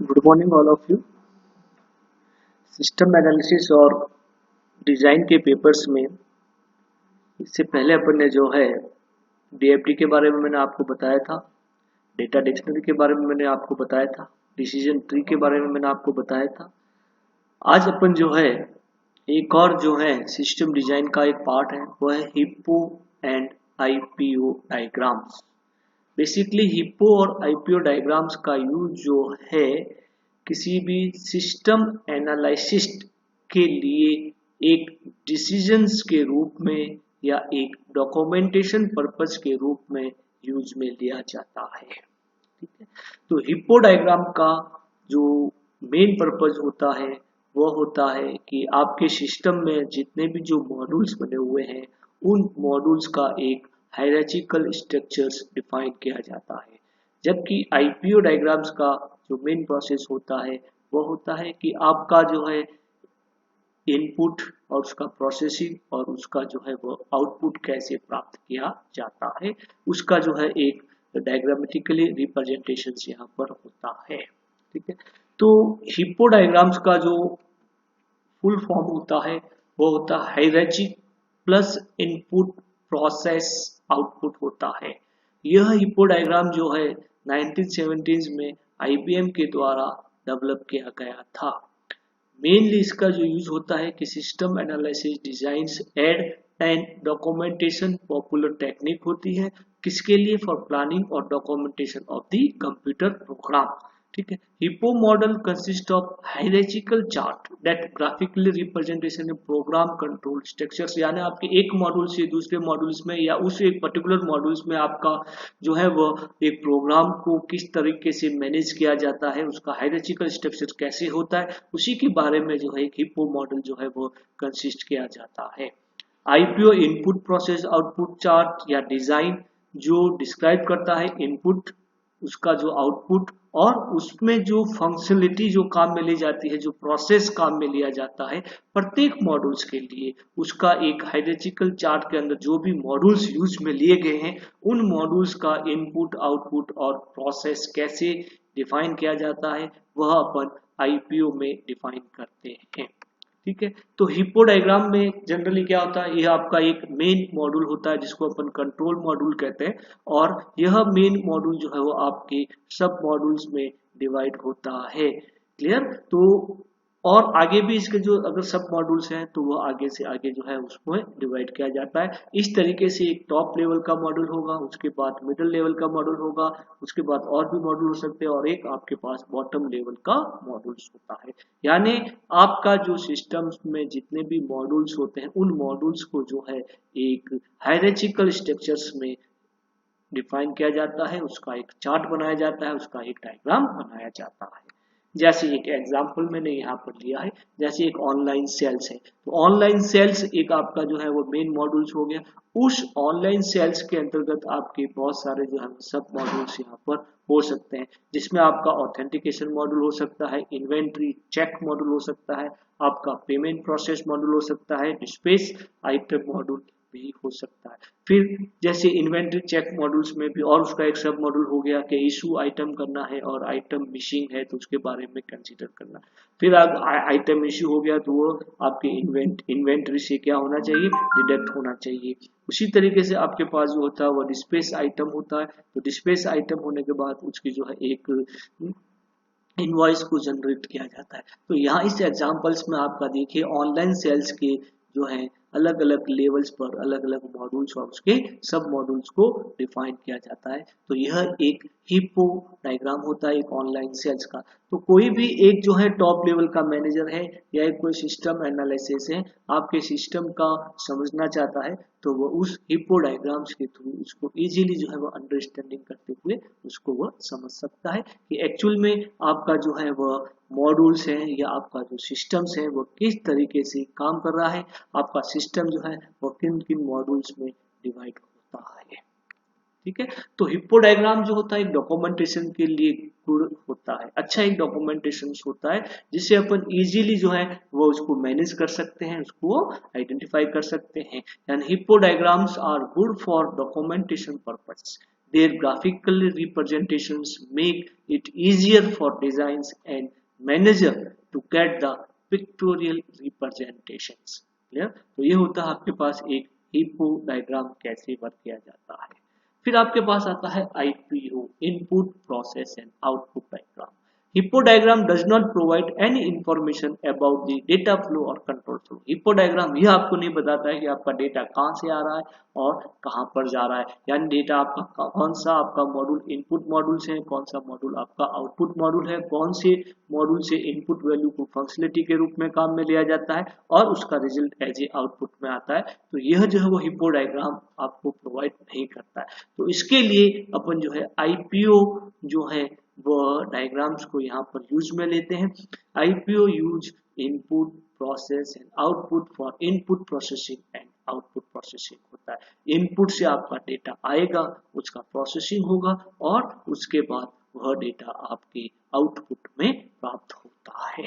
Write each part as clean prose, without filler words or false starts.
Good morning all of you. System analysis और design के papers में इससे पहले अपन ने जो है डीएफडी के बारे में मैंने आपको बताया था, डेटा डिक्शनरी के बारे में मैंने आपको बताया था, डिसीजन ट्री के बारे में मैंने आपको बताया था। आज अपन जो है एक और जो है सिस्टम डिजाइन का एक पार्ट है, वो है hippo and IPO diagrams. Basically hippo और आईपीओ डायग्राम्स का यूज जो है किसी भी सिस्टम एनालिसिस के लिए एक डिसीजंस के रूप में या एक डॉक्यूमेंटेशन पर्पस के रूप में यूज में लिया जाता है। ठीक है, तो हिप्पो डायग्राम का जो मेन पर्पस होता है वो होता है कि आपके सिस्टम में जितने भी जो मॉड्यूल्स बने हुए हैं उन मॉड्यूल्स का एक हायरार्चिकल स्ट्रक्चर्स डिफाइन किया जाता है। जबकि आईपीओ डायग्राम्स का जो मेन प्रोसेस होता है वो होता है कि आपका जो है इनपुट और उसका प्रोसेसिंग और उसका जो है वो आउटपुट कैसे प्राप्त किया जाता है, उसका जो है एक डायग्रामेटिकली रिप्रेजेंटेशन यहाँ पर होता है। ठीक है, तो हिप्पो डायग्राम्स का जो फुल फॉर्म होता है वो होता है hierarchy plus input process output होता है। यह हिप्पो डायग्राम जो है 1970s में आईबीएम के द्वारा डेवलप किया गया था। मेनली इसका जो यूज होता है कि system analysis designs aid and documentation popular technique होती है, किसके लिए? फॉर प्लानिंग और documentation of the computer program. ठीक है, HIPO model consist of hierarchical chart that graphically representation of program control structures, यानी आपके एक मॉड्यूल से दूसरे मॉड्यूल्स में या उस एक पर्टिकुलर मॉड्यूल्स में आपका जो है वो एक प्रोग्राम को किस तरीके से मैनेज किया जाता है, उसका हायरार्चिकल स्ट्रक्चर कैसे होता है, उसी के बारे में जो है एक हिप्पो मॉडल जो है वो कंसिस्ट किया जाता है। IPO input process output chart या डिजाइन जो डिस्क्राइब करता है इनपुट, उसका जो आउटपुट और उसमें जो फंक्शनलिटी जो काम में ली जाती है, जो प्रोसेस काम में लिया जाता है प्रत्येक मॉड्यूल्स के लिए, उसका एक हायरार्चिकल चार्ट के अंदर जो भी मॉड्यूल्स यूज में लिए गए हैं उन मॉड्यूल्स का इनपुट आउटपुट और प्रोसेस कैसे डिफाइन किया जाता है वह अपन आईपीओ में डिफाइन करते हैं। ठीक है, तो हिप्पो डायग्राम में जनरली क्या होता है, यह आपका एक मेन मॉड्यूल होता है जिसको अपन कंट्रोल मॉड्यूल कहते हैं, और यह मेन मॉड्यूल जो है वो आपके सब मॉड्यूल्स में डिवाइड होता है। क्लियर? तो और आगे भी इसके जो अगर सब मॉड्यूल्स हैं तो वो आगे से आगे जो है उसको डिवाइड किया जाता है। इस तरीके से एक टॉप लेवल का मॉड्यूल होगा, उसके बाद मिडिल लेवल का मॉड्यूल होगा, उसके बाद और भी मॉड्यूल हो सकते हैं, और एक आपके पास बॉटम लेवल का मॉड्यूल्स होता है। यानी आपका जो सिस्टम्स में जितने भी मॉड्यूल्स होते हैं उन मॉड्यूल्स को जो है एक हायरार्चिकल स्ट्रक्चर्स में डिफाइन किया जाता है, उसका एक चार्ट बनाया जाता है, उसका एक डायग्राम बनाया जाता है। जैसे एक एग्जांपल मैंने यहाँ पर लिया है, जैसे एक ऑनलाइन सेल्स है, तो ऑनलाइन सेल्स एक आपका जो है वो मेन मॉड्यूल्स हो गया। उस ऑनलाइन सेल्स के अंतर्गत आपके बहुत सारे जो है सब मॉड्यूल्स यहाँ पर हो सकते हैं, जिसमें आपका ऑथेंटिकेशन मॉड्यूल हो सकता है, इन्वेंट्री चेक मॉड्यूल हो सकता है, आपका पेमेंट प्रोसेस मॉड्यूल हो सकता है, डिस्पैच आइटम मॉड्यूल भी हो सकता है। फिर जैसे इन्वेंट्री चेक मॉड्यूल्स में भी और उसका एक सब मॉड्यूल हो गया कि इशू आइटम करना है और आइटम मिसिंग है तो उसके बारे में कंसीडर करना। फिर आइटम इशू हो गया तो वो आपके इन्वेंट्री से क्या होना चाहिए, डिडक्ट होना चाहिए। उसी तरीके से आपके पास जो होता है वो डिस्पैच आइटम होता है, तो डिस्पैच आइटम होने के बाद उसकी जो है एक इनवॉइस को जनरेट किया जाता है। तो यहाँ इस एग्जांपल्स में आपका देखिए ऑनलाइन सेल्स के जो है अलग अलग लेवल्स पर अलग अलग मॉड्यूल्स और उसके सब मॉड्यूल्स को डिफाइन किया जाता है। तो यह एक हिप्पो डायग्राम होता है एक ऑनलाइन सेल्स का। तो कोई भी एक जो है टॉप लेवल का मैनेजर है या एक कोई सिस्टम एनालिसिस है, आपके सिस्टम का समझना चाहता है तो वो उस हिप्पो डायग्राम्स के थ्रू उसको इजीली जो है वो अंडरस्टैंडिंग करते हुए उसको वो समझ सकता है कि एक्चुअल में आपका जो है वह मॉड्यूल्स हैं या आपका जो सिस्टम्स है वो किस तरीके से काम कर रहा है, आपका सिस्टम जो है वो किन किन मॉड्यूल्स में डिवाइड होता है। ठीक है, तो हिप्पो डायग्राम जो होता है एक डॉक्यूमेंटेशन के लिए गुड होता है, अच्छा एक डॉक्यूमेंटेशन होता है जिससे अपन इजीली जो है वो उसको मैनेज कर सकते हैं, उसको आइडेंटिफाई कर सकते हैं। And HIPO diagrams are good for documentation purpose. Their graphical representations make it easier for designs and manager to get the pictorial representations. Clear? तो ये होता है आपके पास एक हिप्पो डायग्राम कैसे वर्क किया जाता है। फिर आपके पास आता है IPO, input process and output diagram. Hippo diagram does not provide any information about the data flow और कंट्रोल फ्लो। हिप्पो डायग्राम यह आपको नहीं बताता है कि आपका डेटा कहाँ से आ रहा है और कहाँ पर जा रहा है, यानी डेटा आपका कौन सा आपका मॉड्यूल इनपुट मॉड्यूल से है, कौन सा मॉड्यूल आपका आउटपुट मॉड्यूल है, कौन से मॉड्यूल से इनपुट वैल्यू को फंक्शनलिटी के रूप में काम में लिया जाता है और उसका रिजल्ट एज ए आउटपुट में आता है। तो यह जो है वो हिप्पो डायग्राम आपको प्रोवाइड नहीं करता है। तो इसके लिए अपन जो है IPO जो है वो डायग्राम्स को यहाँ पर यूज में लेते हैं। IPO use input process and output for input processing and output processing होता है। इनपुट से आपका डेटा आएगा, उसका प्रोसेसिंग होगा और उसके बाद वह डेटा आपके आउटपुट में प्राप्त होता है।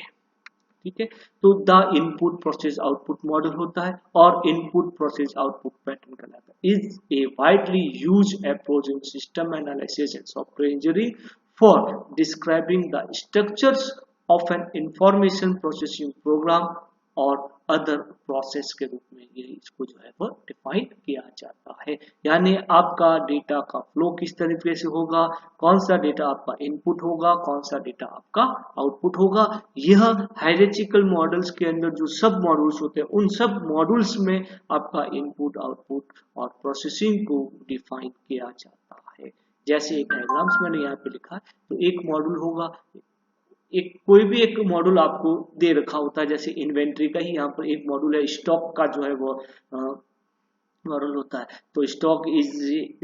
ठीक है, तो the input process output model होता है और इनपुट प्रोसेस आउटपुट पैटर्न कहलाता है। Is a widely use approach in system analysis and software engineering for describing the structures of an information processing program और अदर प्रोसेस के रूप में ये इसको जो है वो डिफाइन किया जाता है। यानी आपका डेटा का फ्लो किस तरीके से होगा, कौन सा डेटा आपका इनपुट होगा, कौन सा डेटा आपका आउटपुट होगा। यह हायरार्चिकल मॉडल्स के अंदर जो सब मॉड्यूल्स होते हैं उन सब मॉड्यूल्स में आपका इनपुट आउटपुट और प्रोसेसिंग को डिफाइन किया जाता है। जैसे एक डायग्राम्स मैंने यहाँ पे लिखा है, तो एक मॉड्यूल होगा, एक कोई भी एक मॉड्यूल आपको दे रखा होता है, जैसे इन्वेंट्री का ही यहाँ पर एक मॉड्यूल है, स्टॉक का जो है वो मॉड्यूल होता है। तो स्टॉक इज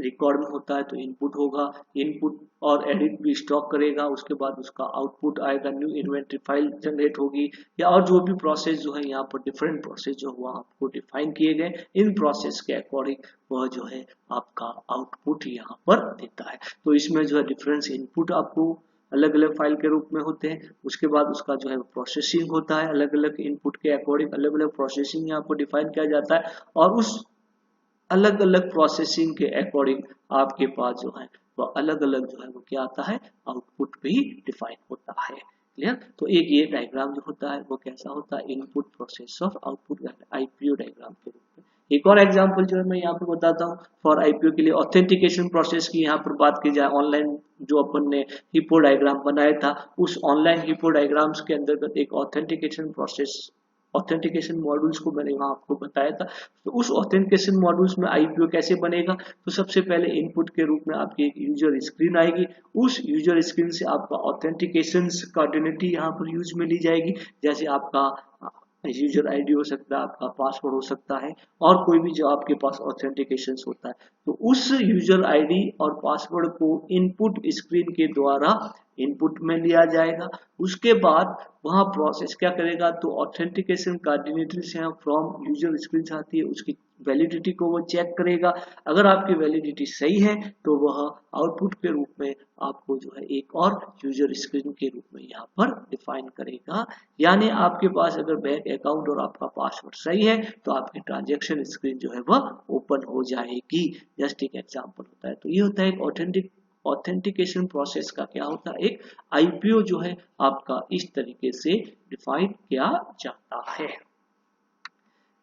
रिकॉर्ड में होता है तो इनपुट होगा, इनपुट और एडिट भी स्टॉक करेगा, उसके बाद उसका आउटपुट आएगा, न्यू इन्वेंट्री फाइल जनरेट होगी या और जो भी प्रोसेस जो है यहाँ पर डिफरेंट प्रोसेस जो हुआ आपको डिफाइन किए गए, इन प्रोसेस के अकॉर्डिंग वह जो है आपका आउटपुट यहाँ पर देता है। तो इसमें जो है डिफरेंस इनपुट आपको अलग अलग फाइल के रूप में होते हैं, उसके बाद उसका जो है प्रोसेसिंग होता है, अलग अलग इनपुट के अकॉर्डिंग अलग अलग प्रोसेसिंग यहाँ पर डिफाइन किया जाता है और उस अलग अलग प्रोसेसिंग के अकॉर्डिंग आपके पास जो है वो अलग अलग जो है वो क्या आता है, आउटपुट भी डिफाइन होता है। क्लियर? तो एक ये डायग्राम जो होता है वो कैसा होता है, input process of output IPO diagram के रूप में। एक और एग्जांपल जो है मैं यहाँ पे बताता हूँ फॉर IPO के लिए ऑथेंटिकेशन प्रोसेस की यहाँ पर बात की जाए। ऑनलाइन जो अपन ने हिप्पो डायग्राम बनाया था, उस ऑनलाइन हिप्पो डायग्राम्स के अंतर्गत एक ऑथेंटिकेशन प्रोसेस ऑथेंटिकेशन मॉड्यूल्स को मैंने वहां आपको बताया था। तो उस ऑथेंटिकेशन मॉड्यूल्स में IPO कैसे बनेगा, तो सबसे पहले इनपुट के रूप में आपकी एक यूजर स्क्रीन आएगी, उस यूजर स्क्रीन से आपका ऑथेंटिकेशन का आइडेंटिटी यहाँ पर यूज में ली जाएगी। जैसे आपका यूजर ID हो सकता है, आपका पासवर्ड हो सकता है और कोई भी जो आपके पास ऑथेंटिकेशन होता है, तो उस यूजर ID और पासवर्ड को इनपुट स्क्रीन के द्वारा इनपुट में लिया जाएगा। उसके बाद वहां प्रोसेस क्या करेगा, तो ऑथेंटिकेशन कोऑर्डिनेटर से फ्रॉम यूजर स्क्रीन से आती है उसकी वैलिडिटी को वो चेक करेगा। अगर आपकी वैलिडिटी सही है तो वह आउटपुट के रूप में आपको जो है एक और यूजर स्क्रीन के रूप में यहाँ पर डिफाइन करेगा। यानी आपके पास अगर बैंक अकाउंट और आपका पासवर्ड सही है तो आपकी ट्रांजेक्शन स्क्रीन जो है वह ओपन हो जाएगी। जस्ट एक एग्जाम्पल होता है। तो ये होता है एक ऑथेंटिकेशन प्रोसेस का क्या होता है, एक IPO जो है आपका इस तरीके से डिफाइन किया जाता है।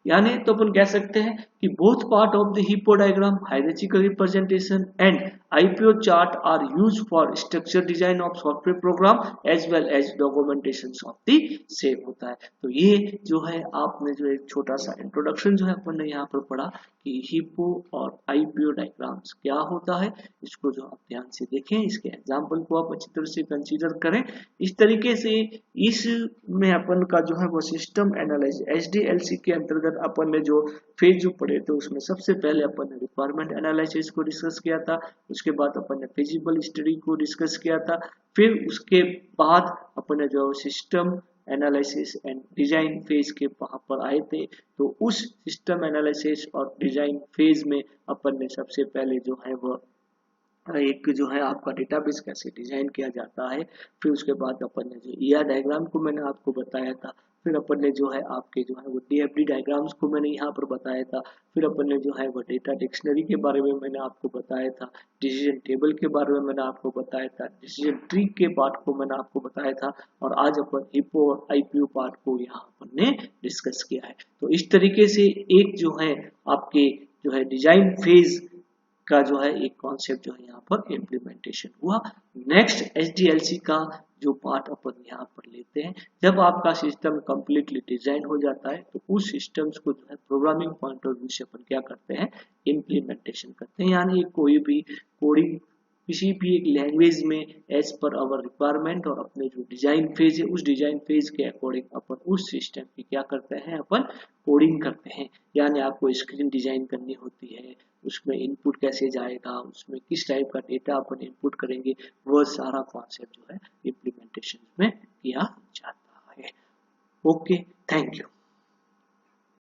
यानी तो अपन कह सकते हैं कि both part of the HIPO diagram hierarchical representation and IPO chart are used for structure design of software program as well as documentation of the same होता है। तो ये जो है आपने जो एक छोटा सा इंट्रोडक्शन जो है अपन ने यहाँ पर पढ़ा कि हिप्पो और IPO डायग्राम्स क्या होता है, इसको जो आप ध्यान से देखें, इसके एग्जाम्पल को आप अच्छी तरह से कंसीडर करें। इस तरीके से इसमें अपन का जो है वो सिस्टम एनालिसिस SDLC के अंतर्गत अपन ने जो फेज जो पढ़े थे उसमें सबसे पहले अपन ने रिक्वायरमेंट एनालिसिस को डिस्कस किया था, उसके बाद अपन ने फिजिबल स्टडी को डिस्कस किया था, फिर उसके बाद अपन ने जो system analysis and design phase के वहां पर आए थे। तो उस सिस्टम एनालिसिस और डिजाइन फेज में अपन ने सबसे पहले जो है वो एक जो है आपका डेटाबेस कैसे डिजाइन किया जाता है, फिर उसके बाद अपन ने जो ईआर डायग्राम को मैंने आपको बताया था, फिर अपन ने जो है आपके जो है वो डीएफडी डायग्राम्स को मैंने यहाँ पर बताया था, फिर अपन ने जो है वो डेटा डिक्शनरी के बारे में मैंने आपको बताया था, डिसीजन टेबल के बारे में मैंने आपको बताया था, डिसीजन ट्री के पार्ट को मैंने आपको बताया था, और आज अपन हिपो और आईपीओ पार्ट को यहाँ अपन ने डिस्कस किया है। तो इस तरीके से एक जो है आपके जो है डिजाइन फेज का जो है एक कॉन्सेप्ट जो है यहाँ पर इम्प्लीमेंटेशन हुआ। नेक्स्ट एचडीएलसी का जो पार्ट अपन यहाँ पर लेते हैं, जब आपका सिस्टम कंप्लीटली डिजाइन हो जाता है तो उस सिस्टम्स को जो है प्रोग्रामिंग पॉइंट ऑफ व्यू से अपन क्या करते हैं, इम्प्लीमेंटेशन करते हैं। यानी कोई भी कोडिंग किसी भी एक लैंग्वेज में एज पर आवर रिक्वायरमेंट और अपने जो डिजाइन फेज है उस डिजाइन फेज के अकॉर्डिंग अपन उस सिस्टम की क्या करते हैं, अपन कोडिंग करते हैं। यानी आपको स्क्रीन डिजाइन करनी होती है, उसमें इनपुट कैसे जाएगा, उसमें किस टाइप का डेटा अपन इनपुट करेंगे, वह सारा कॉन्सेप्ट जो है इम्प्लीमेंटेशन में किया जाता है। Okay, thank you.